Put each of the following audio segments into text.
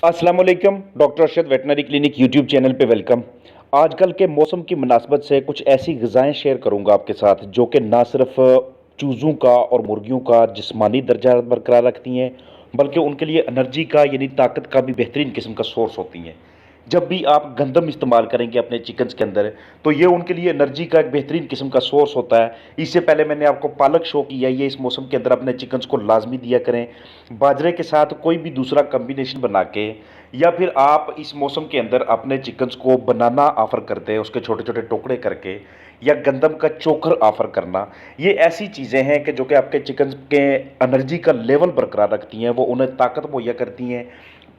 अस्सलाम वालेकुम। Doctor Arshad veterinary clinic YouTube channel पे वेलकम। आजकल के मौसम की मुनासबत से कुछ ऐसी ग़िज़ाएँ शेयर करूंगा आपके साथ जो कि ना सिर्फ चूज़ों का और मुर्गियों का जिस्मानी दर्जा बरकरार रखती हैं, बल्कि उनके लिए एनर्जी का यानी ताकत का भी बेहतरीन किस्म का सोर्स होती हैं। जब भी आप गंदम इस्तेमाल करेंगे अपने चिकन्स के अंदर, तो ये उनके लिए एनर्जी का एक बेहतरीन किस्म का सोर्स होता है। इससे पहले मैंने आपको पालक शो किया, ये इस मौसम के अंदर अपने चिकन्स को लाजमी दिया करें। बाजरे के साथ कोई भी दूसरा कम्बिनेशन बना के, या फिर आप इस मौसम के अंदर अपने चिकन्स को बनाना ऑफ़र करते हैं, उसके छोटे छोटे टुकड़े करके, या गंदम का चोकर ऑफ़र करना। ये ऐसी चीज़ें हैं कि जो कि आपके चिकन्स के एनर्जी का लेवल बरकरार रखती हैं, वो उन्हें ताकत मुहैया करती हैं।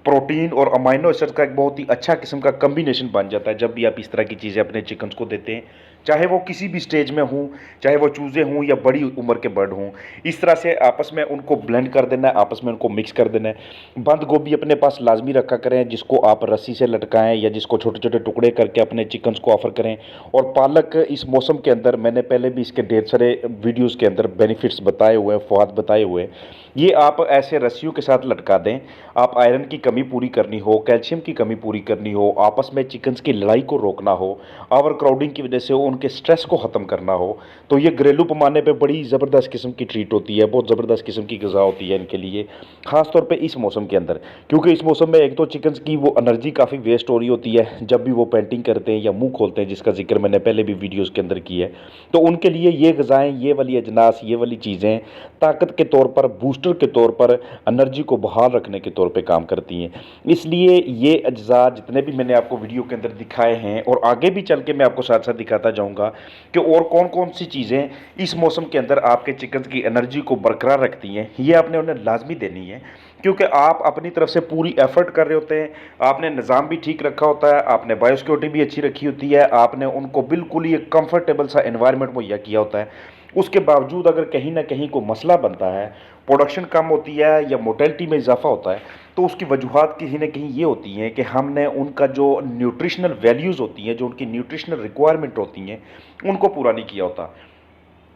प्रोटीन और अमाइनो एसिड्स का एक बहुत ही अच्छा किस्म का कम्बिनेशन बन जाता है जब भी आप इस तरह की चीज़ें अपने चिकन्स को देते हैं, चाहे वो किसी भी स्टेज में हों, चाहे वो चूज़े हों या बड़ी उम्र के बर्ड हों। इस तरह से आपस में उनको ब्लेंड कर देना है, आपस में उनको मिक्स कर देना है। बंद गोभी अपने पास लाजमी रखा करें, जिसको आप रस्सी से लटकाएं या जिसको छोटे छोटे टुकड़े करके अपने चिकन्स को ऑफ़र करें। और पालक इस मौसम के अंदर मैंने पहले भी इसके ढेर सारे वीडियोज़ के अंदर बेनिफिट्स बताए हुए हैं, फ़वाद बताए हुए हैं। ये आप ऐसे रस्सियों के साथ लटका दें। आप आयरन की कमी पूरी करनी हो, कैल्शियम की कमी पूरी करनी हो, आपस में चिकन्स की लड़ाई को रोकना हो, ओवर क्राउडिंग की वजह से उनके स्ट्रेस को ख़त्म करना हो, तो ये घरेलू पैमाने पे बड़ी ज़बरदस्त किस्म की ट्रीट होती है, बहुत ज़बरदस्त किस्म की ग़िज़ा होती है इनके लिए, ख़ास तौर पे इस मौसम के अंदर। क्योंकि इस मौसम में एक तो चिकन्स की वो एनर्जी काफ़ी वेस्ट हो रही होती है जब भी वो पेंटिंग करते हैं या मुँह खोलते हैं, जिसका ज़िक्र मैंने पहले भी वीडियोज़ के अंदर किया है। तो उनके लिए ये ग़िज़ाएँ, ये वाली अजनास, ये वाली चीज़ें ताकत के तौर पर, बूस्टर के तौर पर, एनर्जी को बहाल रखने के तौर पे काम करती हैं। इसलिए ये अज्जा जितने भी मैंने आपको वीडियो के अंदर दिखाए हैं, और आगे भी चल के मैं आपको साथ साथ दिखाता जाऊंगा कि और कौन कौन सी चीज़ें इस मौसम के अंदर आपके चिकन्स की एनर्जी को बरकरार रखती हैं, ये आपने उन्हें लाजमी देनी है। क्योंकि आप अपनी तरफ से पूरी एफर्ट कर रहे होते हैं, आपने निज़ाम भी ठीक रखा होता है, आपने बायोसिक्योरिटी भी अच्छी रखी होती है, आपने उनको बिल्कुल ही एक कंफर्टेबल सा एनवायरनमेंट मुहैया किया होता है। उसके बावजूद अगर कहीं ना कहीं कोई मसला बनता है, प्रोडक्शन कम होती है या मोटेलिटी में इजाफा होता है, तो उसकी वजूहत कहीं ना कहीं ये होती हैं कि हमने उनका जो न्यूट्रिशनल वैल्यूज़ होती हैं, जो उनकी न्यूट्रिशनल रिक्वायरमेंट होती हैं, उनको पूरा नहीं किया होता।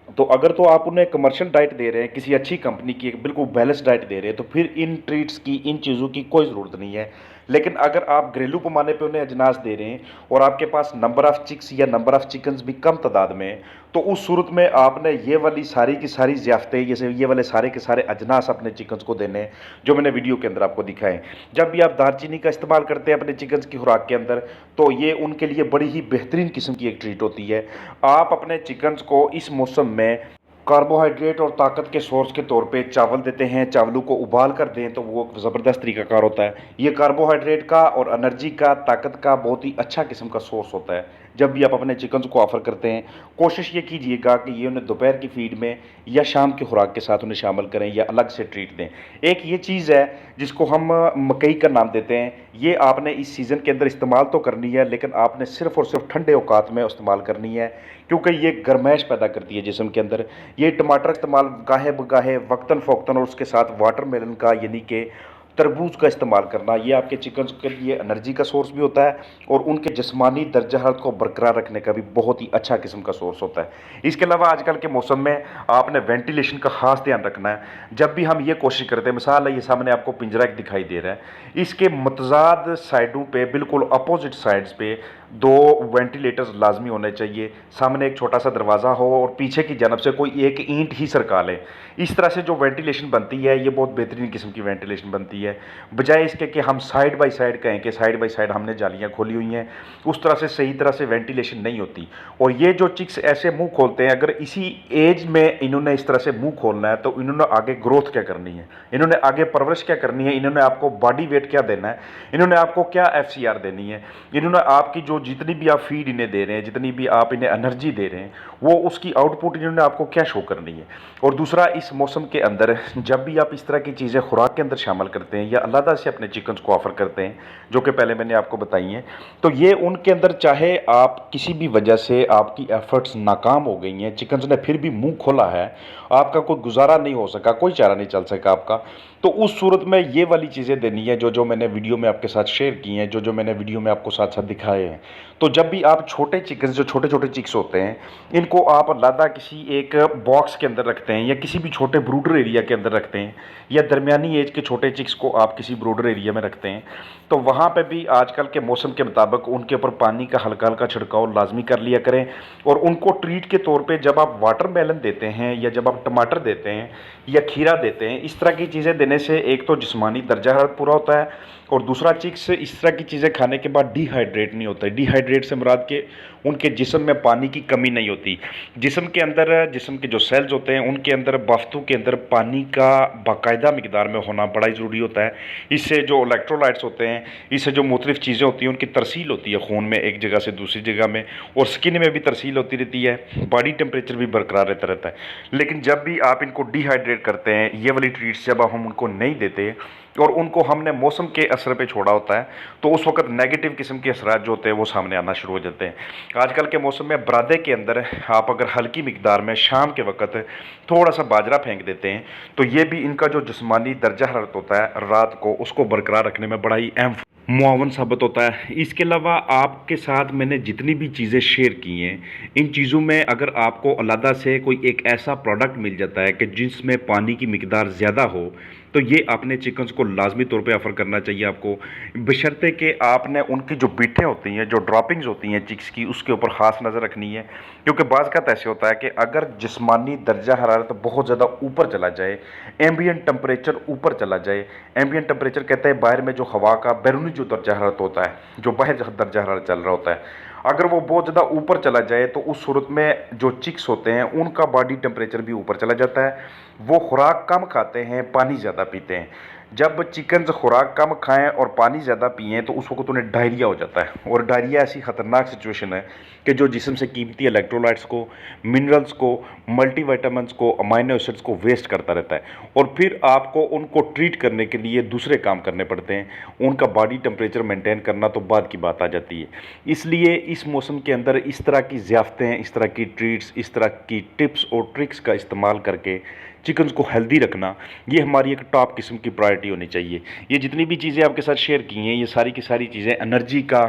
तो अगर तो आप उन्हें कमर्शियल डाइट दे रहे हैं, किसी अच्छी कंपनी की एक बिल्कुल बैलेंस डाइट दे रहे हैं, तो फिर इन ट्रीट्स की, इन चीज़ों की कोई ज़रूरत नहीं है। लेकिन अगर आप घरेलू पैमाने पे उन्हें अजनास दे रहे हैं और आपके पास नंबर ऑफ़ चिक्स या नंबर ऑफ़ चिकन्स भी कम तादाद में है, तो उस सूरत में आपने ये वाली सारी की सारी ज़ियाफ़तें, जैसे ये वाले सारे के सारे अजनास अपने चिकन्स को देने हैं, जो मैंने वीडियो के अंदर आपको दिखाए। जब भी आप दालचीनी का इस्तेमाल करते हैं अपने चिकन्स की खुराक के अंदर, तो ये उनके लिए बड़ी ही बेहतरीन किस्म की एक ट्रीट होती है। आप अपने चिकन्स को इस मौसम में कार्बोहाइड्रेट और ताकत के सोर्स के तौर पे चावल देते हैं, चावलों को उबाल कर दें तो वो ज़बरदस्त तरीक़ाकार होता है। ये कार्बोहाइड्रेट का और एनर्जी का, ताकत का बहुत ही अच्छा किस्म का सोर्स होता है। जब भी आप अपने चिकन्स को ऑफ़र करते हैं, कोशिश ये कीजिएगा कि ये उन्हें दोपहर की फ़ीड में या शाम की खुराक के साथ उन्हें शामिल करें या अलग से ट्रीट दें। एक ये चीज़ है जिसको हम मकई का नाम देते हैं, ये आपने इस सीज़न के अंदर इस्तेमाल तो करनी है, लेकिन आपने सिर्फ़ और सिर्फ ठंडे औकात में इस्तेमाल करनी है, क्योंकि ये गर्माइश पैदा करती है जिस्म के अंदर। ये टमाटर इस्तेमाल गाहे बगाहे, वक्तन फ़ौक्तन, और उसके साथ वाटरमेलन का यानी कि तरबूज का इस्तेमाल करना, ये आपके चिकन्स के लिए एनर्जी का सोर्स भी होता है और उनके जिस्मानी दर्जा हरारत को बरकरार रखने का भी बहुत ही अच्छा किस्म का सोर्स होता है। इसके अलावा आजकल के मौसम में आपने वेंटिलेशन का ख़ास ध्यान रखना है। जब भी हम ये कोशिश करते हैं, मिसाल है ये सामने आपको पिंजरा एक दिखाई दे रहा है, इसके मतज़ाद साइडों पे, बिल्कुल अपोजिट साइड्स पे 2 वेंटिलेटर्स लाजमी होने चाहिए। सामने एक छोटा सा दरवाज़ा हो और पीछे की जानब से कोई एक ईंट ही सरका ले। इस तरह से जो वेंटिलेशन बनती है, ये बहुत बेहतरीन किस्म की वेंटिलेशन बनती है। बजाय इसके कि हम साइड बाय साइड कहें कि साइड बाय साइड हमने जालियाँ खोली हुई हैं, उस तरह से सही तरह से वेंटिलेशन नहीं होती। और ये जो चिक्स ऐसे मुंह खोलते हैं, अगर इसी एज में इन्होंने इस तरह से मुंह खोलना है, तो इन्होंने आगे ग्रोथ क्या करनी है, इन्होंने आगे परवरिश क्या करनी है, इन्होंने आपको बॉडी वेट क्या देना है, इन्होंने आपको क्या FCR देनी है, इन्होंने आपकी जो जितनी भी आप फीड इन्हें दे रहे हैं, जितनी भी आप इन्हें एनर्जी दे रहे हैं, वो उसकी आउटपुट इन्होंने आपको क्या शो करनी है। और दूसरा, इस मौसम के अंदर जब भी आप इस तरह की चीज़ें खुराक के अंदर शामिल करते हैं या अलग से अपने चिकन्स को ऑफ़र करते हैं, जो कि पहले मैंने आपको बताई हैं, तो ये उनके अंदर, चाहे आप किसी भी वजह से आपकी एफर्ट्स नाकाम हो गई हैं, चिकन्स ने फिर भी मुंह खोला है, आपका कोई गुजारा नहीं हो सका, कोई चारा नहीं चल सका आपका, तो उस सूरत में ये वाली चीज़ें देनी है जो जो मैंने वीडियो में आपके साथ शेयर की हैं, जो जो मैंने वीडियो में आपको साथ साथ दिखाए हैं। तो जब भी आप छोटे चिकन, जो छोटे छोटे चिक्स होते हैं, इनको आप अलग किसी एक बॉक्स के अंदर रखते हैं या किसी भी छोटे ब्रूडर एरिया के अंदर रखते हैं, या दरमियानी एज के छोटे चिक्स को आप किसी ब्रूडर एरिया में रखते हैं, तो वहाँ पे भी आजकल के मौसम के मुताबिक उनके ऊपर पानी का हल्का हल्का छिड़काव लाजमी कर लिया करें। और उनको ट्रीट के तौर पे जब आप वाटरमेलन देते हैं या जब आप टमाटर देते हैं या खीरा देते हैं, इस तरह की चीज़ें देने से एक तो जिस्मानी दर्जा हरारत पूरा होता है, और दूसरा चिक्स इस तरह की चीज़ें खाने के बाद डिहाइड्रेट नहीं होता है। डिहाइड्रेट से मुराद के उनके जिस्म में पानी की कमी नहीं होती। जिस्म के अंदर, जिस्म के जो सेल्स होते हैं उनके अंदर, बाफ्तू के अंदर पानी का बाकायदा मिकदार में होना बड़ा ही ज़रूरी होता है। इससे जो इलेक्ट्रोलाइट्स होते हैं, इससे जो मुख्तलिफ चीज़ें होती हैं उनकी तरसील होती है खून में एक जगह से दूसरी जगह में, और स्किन में भी तरसील होती रहती है, बॉडी टेम्परेचर भी बरकरार रहता है। लेकिन जब भी आप इनको डिहाइड्रेट करते हैं, ये वाली ट्रीट्स जब हम उनको नहीं देते और उनको हमने मौसम के असर पे छोड़ा होता है, तो उस वक्त नेगेटिव किस्म के असरात जो होते हैं वो सामने आना शुरू हो जाते हैं। आजकल के मौसम में बरादे के अंदर आप अगर हल्की मिकदार में शाम के वक्त थोड़ा सा बाजरा फेंक देते हैं, तो ये भी इनका जो जिस्मानी दर्जा हरारत होता है रात को, उसको बरकरार रखने में बड़ा ही अहम मुआवन साबित होता है। इसके अलावा आपके साथ मैंने जितनी भी चीज़ें शेयर की हैं, इन चीज़ों में अगर आपको अलहदा से कोई एक ऐसा प्रोडक्ट मिल जाता है कि जिसमें पानी की मिकदार ज़्यादा हो, तो ये अपने चिकन्स को लाजमी तौर पे ऑफ़र करना चाहिए आपको, बशर्ते कि आपने उनकी जो बीटें होती हैं, जो ड्रॉपिंग्स होती हैं चिक्स की, उसके ऊपर ख़ास नज़र रखनी है। क्योंकि बाज़ का ऐसे होता है कि अगर जिस्मानी दर्जा हरारत बहुत ज़्यादा ऊपर चला जाए, एम्बियंट टेम्परेचर ऊपर चला जाए, एम्बियंट टेम्परेचर कहते हैं बाहर में जो हवा का बैरूनी जो दर्जा हरारत होता है, जो बाहर दर्जा हरारत चल रहा होता है, अगर वो बहुत ज़्यादा ऊपर चला जाए तो उस सूरत में जो चिक्स होते हैं उनका बॉडी टेम्परेचर भी ऊपर चला जाता है। वो खुराक कम खाते हैं, पानी ज़्यादा पीते हैं। जब चिकन्स खुराक कम खाएं और पानी ज़्यादा पिएं तो उस वक्त उन्हें डायरिया हो जाता है, और डायरिया ऐसी ख़तरनाक सिचुएशन है कि जो जिस्म से कीमती इलेक्ट्रोलाइट्स को, मिनरल्स को, मल्टीविटामिन्स को, अमाइनो एसिड्स को वेस्ट करता रहता है, और फिर आपको उनको ट्रीट करने के लिए दूसरे काम करने पड़ते हैं। उनका बॉडी टेम्परेचर मेंटेन करना तो बाद की बात आ जाती है। इसलिए इस मौसम के अंदर इस तरह की ज़ियाफ़तें, इस तरह की ट्रीट्स, इस तरह की टिप्स और ट्रिक्स का इस्तेमाल करके चिकन्स को हेल्दी रखना, ये हमारी एक टॉप किस्म की प्रायोरिटी होनी चाहिए। ये जितनी भी चीज़ें आपके साथ शेयर की हैं, ये सारी की सारी चीज़ें एनर्जी का,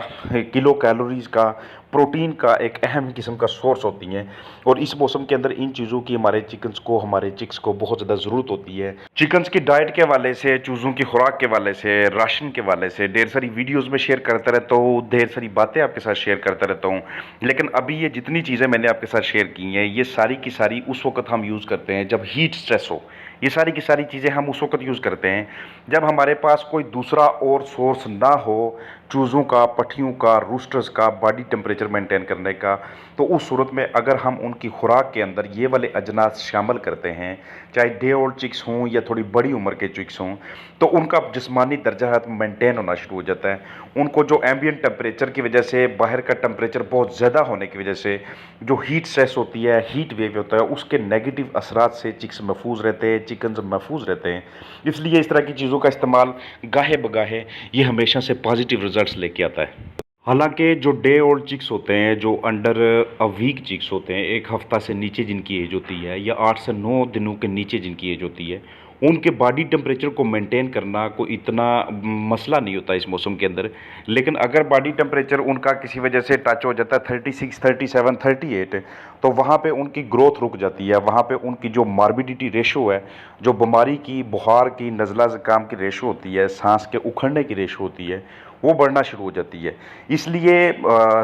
किलो कैलोरीज़ का, प्रोटीन का एक अहम किस्म का सोर्स होती हैं, और इस मौसम के अंदर इन चीज़ों की हमारे चिकन्स को, हमारे चिक्स को बहुत ज़्यादा ज़रूरत होती है। चिकन्स की डाइट के हवाले से, चूज़ों की खुराक के हवाले से, राशन के हवाले से ढेर सारी वीडियोज़ में शेयर करता रहता हूँ, ढेर सारी बातें आपके साथ शेयर करता रहता हूँ। लेकिन अभी ये जितनी चीज़ें मैंने आपके साथ शेयर की हैं, ये सारी की सारी उस वक्त हम यूज़ करते हैं जब हीट स्ट्रेस हो। ये सारी की सारी चीज़ें हम उस वक्त यूज़ करते हैं जब हमारे पास कोई दूसरा और सोर्स ना हो चूज़ों का, पट्ठियों का, रूस्टर्स का बॉडी टेम्परेचर मेंटेन करने का। तो उस सूरत में अगर हम उनकी खुराक के अंदर ये वाले अजनास शामिल करते हैं, चाहे डे ओल्ड चिक्स हों या थोड़ी बड़ी उम्र के चिक्स हों, तो उनका जिस्मानी दर्जा हरारत मेंटेन होना शुरू हो जाता है। उनको जो एम्बियंट टेम्परेचर की वजह से, बाहर का टेम्परेचर बहुत ज़्यादा होने की वजह से जो हीट स्ट्रेस होती है, हीट वेव होता है, उसके नेगेटिव असरात से चिक्स महफूज रहते हैं, चिकन्स महफूज रहते हैं। इसलिए इस तरह की चीज़ों का इस्तेमाल गाहे बगाहे ये हमेशा से पॉजिटिव रिजल्ट्स लेके आता है। हालांकि जो डे ओल्ड चिक्स होते हैं, जो अंडर अ वीक चिक्स होते हैं, एक हफ़्ता से नीचे जिनकी एज होती है या 8 से 9 दिनों के नीचे जिनकी एज होती है, उनके बॉडी टेम्परेचर को मेंटेन करना कोई इतना मसला नहीं होता इस मौसम के अंदर। लेकिन अगर बॉडी टेम्परेचर उनका किसी वजह से टच हो जाता है 36, 37, 38, तो वहाँ पे उनकी ग्रोथ रुक जाती है। वहाँ पे उनकी जो मॉर्बिडिटी रेशो है, जो बीमारी की, बुखार की, नज़ला ज़ुकाम की रेशो होती है, सांस के उखड़ने की रेशो होती है, वो बढ़ना शुरू हो जाती है। इसलिए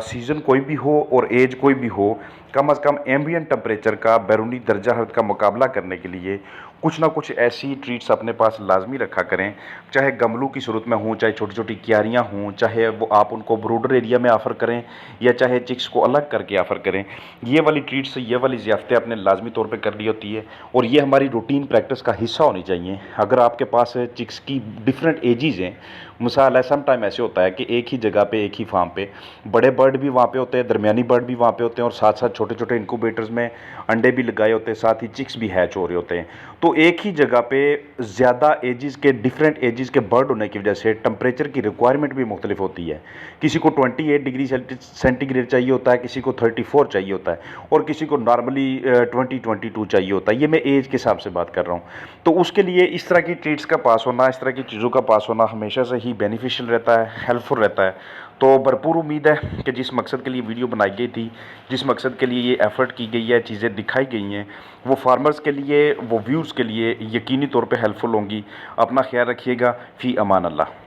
सीज़न कोई भी हो और एज कोई भी हो, कम अज़ कम एम्बियंट टेम्परेचर का, बैरूनी दर्जा हरारत का मुकाबला करने के लिए कुछ ना कुछ ऐसी ट्रीट्स अपने पास लाजमी रखा करें। चाहे गमलों की सूरत में हों, चाहे छोटी छोटी क्यारियाँ हों, चाहे वो आप उनको ब्रूडर एरिया में ऑफ़र करें या चाहे चिक्स को अलग करके ऑफ़र करें। ये वाली ट्रीट्स, ये वाली ज़ियाफ़तें आपने लाजमी तौर पे करनी होती है, और ये हमारी रूटीन प्रैक्टिस का हिस्सा होनी चाहिए। अगर आपके पास चिक्स की डिफरेंट एजेस हैं, मिसाल है सम टाइम ऐसे होता है कि एक ही जगह पे, एक ही फार्म पे बड़े बर्ड भी वहाँ पे होते हैं, दरमियानी बर्ड भी वहाँ पे होते हैं, और साथ साथ छोटे छोटे इंक्यूबेटर्स में अंडे भी लगाए होते हैं, साथ ही चिक्स भी हैच हो रहे होते हैं। तो एक ही जगह पे ज़्यादा एजेस के, डिफरेंट एजेस के बर्ड होने की वजह से टेम्परेचर की रिक्वायरमेंट भी मुख्तलिफ होती है। किसी को 28 डिग्री सेंटीग्रेड चाहिए होता है, किसी को 34 चाहिए होता है, और किसी को नॉर्मली 22 चाहिए होता है। ये मैं एज के हिसाब से बात कर रहा हूँ। तो उसके लिए इस तरह की ट्रीट्स का पास होना, इस तरह की चीज़ों का पास होना हमेशा से ही बेनिफिशियल रहता है। हेल्पफुल रहता है। तो भरपूर उम्मीद है कि जिस मकसद के लिए वीडियो बनाई गई थी, जिस मकसद के लिए ये एफ़र्ट की गई है, चीज़ें दिखाई गई हैं, वो फार्मर्स के लिए, वो व्यूज़ के लिए यकीनी तौर पे हेल्पफुल होंगी। अपना ख्याल रखिएगा। फ़ी अमान अल्लाह।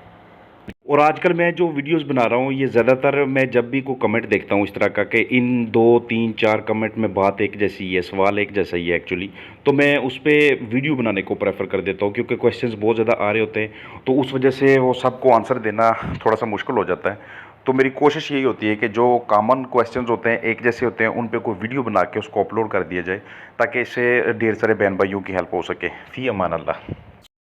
और आजकल मैं जो वीडियोस बना रहा हूँ, ये ज़्यादातर मैं जब भी कोई कमेंट देखता हूँ इस तरह का कि इन 2, 3, 4 कमेंट में बात एक जैसी ही है, सवाल एक जैसा ही है एक्चुअली, तो मैं उस पे वीडियो बनाने को प्रेफर कर देता हूँ, क्योंकि क्वेश्चंस बहुत ज़्यादा आ रहे होते हैं, तो उस वजह से वो सबको आंसर देना थोड़ा सा मुश्किल हो जाता है। तो मेरी कोशिश यही होती है कि जो कॉमन क्वेश्चंस होते हैं, एक जैसे होते हैं, उन पे कोई वीडियो बना के उसको अपलोड कर दिया जाए, ताकि इससे ढेर सारे बहन भाइयों की हेल्प हो सके। फ़ी अमान अल्लाह।